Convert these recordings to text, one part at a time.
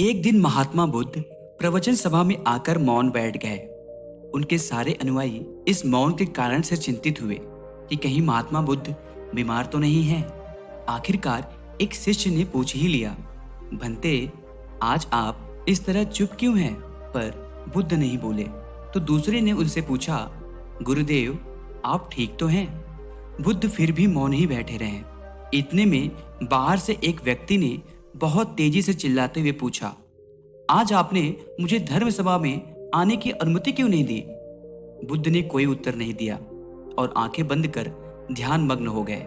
एक दिन महात्मा बुद्ध प्रवचन सभा में आकर मौन बैठ गए। उनके सारे अनुयायी इस मौन के कारण से चिंतित हुए कि कहीं महात्मा बुद्ध बीमार तो नहीं हैं। आखिरकार एक शिष्य ने पूछ ही लिया, भंते, आज आप इस तरह चुप क्यों हैं? पर बुद्ध नहीं बोले। तो दूसरे ने उनसे पूछा, गुरुदेव, आप ठीक तो हैं? बुद्ध फिर भी मौन ही बैठे रहे। इतने में बाहर से एक व्यक्ति ने बहुत तेजी से चिल्लाते हुए पूछा, आज आपने मुझे धर्म सभा में आने की अनुमति क्यों नहीं दी? बुद्ध ने कोई उत्तर नहीं दिया और आंखें बंद कर ध्यान मग्न हो गए।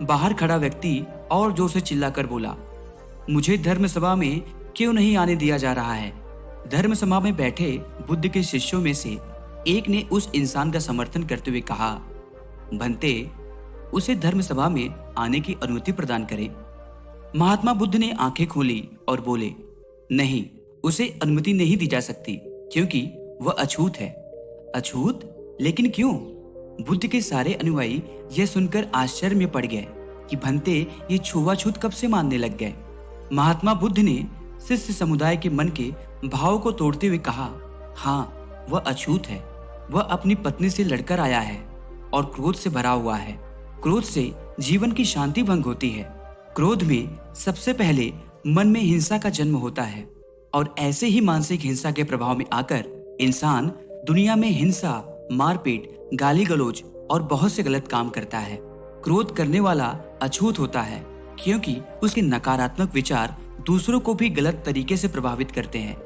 बाहर खड़ा व्यक्ति और जोर से चिल्लाकर बोला, मुझे धर्म सभा में क्यों नहीं आने दिया जा रहा है? धर्म सभा में बैठे बुद्ध के शिष्यों में से एक ने उस इंसान का समर्थन करते हुए कहा, भंते, उसे धर्म सभा में आने की अनुमति प्रदान करें। महात्मा बुद्ध ने आंखें खोली और बोले, नहीं, उसे अनुमति नहीं दी जा सकती क्योंकि वह अछूत है। अछूत? लेकिन क्यों? बुद्ध के सारे अनुयायी यह सुनकर आश्चर्य में पड़ गए कि भंते ये छुआछूत कब से मानने लग गए। महात्मा बुद्ध ने शिष्य समुदाय के मन के भाव को तोड़ते हुए कहा, हाँ, वह अछूत है। वह अपनी पत्नी से लड़कर आया है और क्रोध से भरा हुआ है। क्रोध से जीवन की शांति भंग होती है। क्रोध में सबसे पहले मन में हिंसा का जन्म होता है और ऐसे ही मानसिक हिंसा के प्रभाव में आकर इंसान दुनिया में हिंसा, मारपीट, गाली गलौज और बहुत से गलत काम करता है। क्रोध करने वाला अछूत होता है क्योंकि उसके नकारात्मक विचार दूसरों को भी गलत तरीके से प्रभावित करते हैं।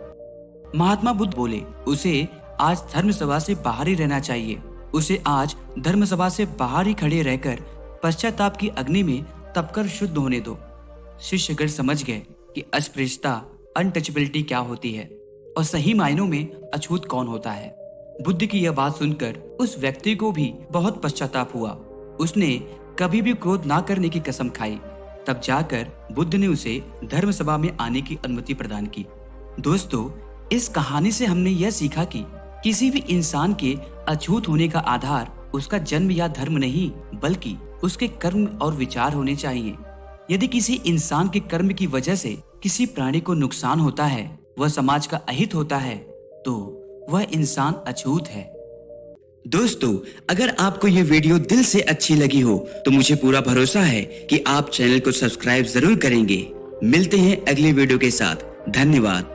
महात्मा बुद्ध बोले, उसे आज धर्म सभा से बाहर ही रहना चाहिए। उसे आज धर्म सभा से बाहर ही खड़े रहकर पश्चाताप की अग्नि में तपकर शुद्ध होने दो। शिष्यगण समझ गए कि अस्पृश्यता, अनटचेबिलिटी क्या होती है और सही मायनों में अछूत कौन होता है। बुद्ध की यह बात सुनकर उस व्यक्ति को भी बहुत पश्चाताप हुआ। उसने कभी भी क्रोध ना करने की कसम खाई। तब जाकर बुद्ध ने उसे धर्म सभा में आने की अनुमति प्रदान की। दोस्तों, इस कहानी से हमने यह सीखा कि किसी भी इंसान के अछूत होने का आधार उसका जन्म या धर्म नहीं, बल्कि उसके कर्म और विचार होने चाहिए। यदि किसी इंसान के कर्म की वजह से किसी प्राणी को नुकसान होता है, वह समाज का अहित होता है, तो वह इंसान अछूत है। दोस्तों, अगर आपको ये वीडियो दिल से अच्छी लगी हो तो मुझे पूरा भरोसा है कि आप चैनल को सब्सक्राइब जरूर करेंगे। मिलते हैं अगले वीडियो के साथ। धन्यवाद।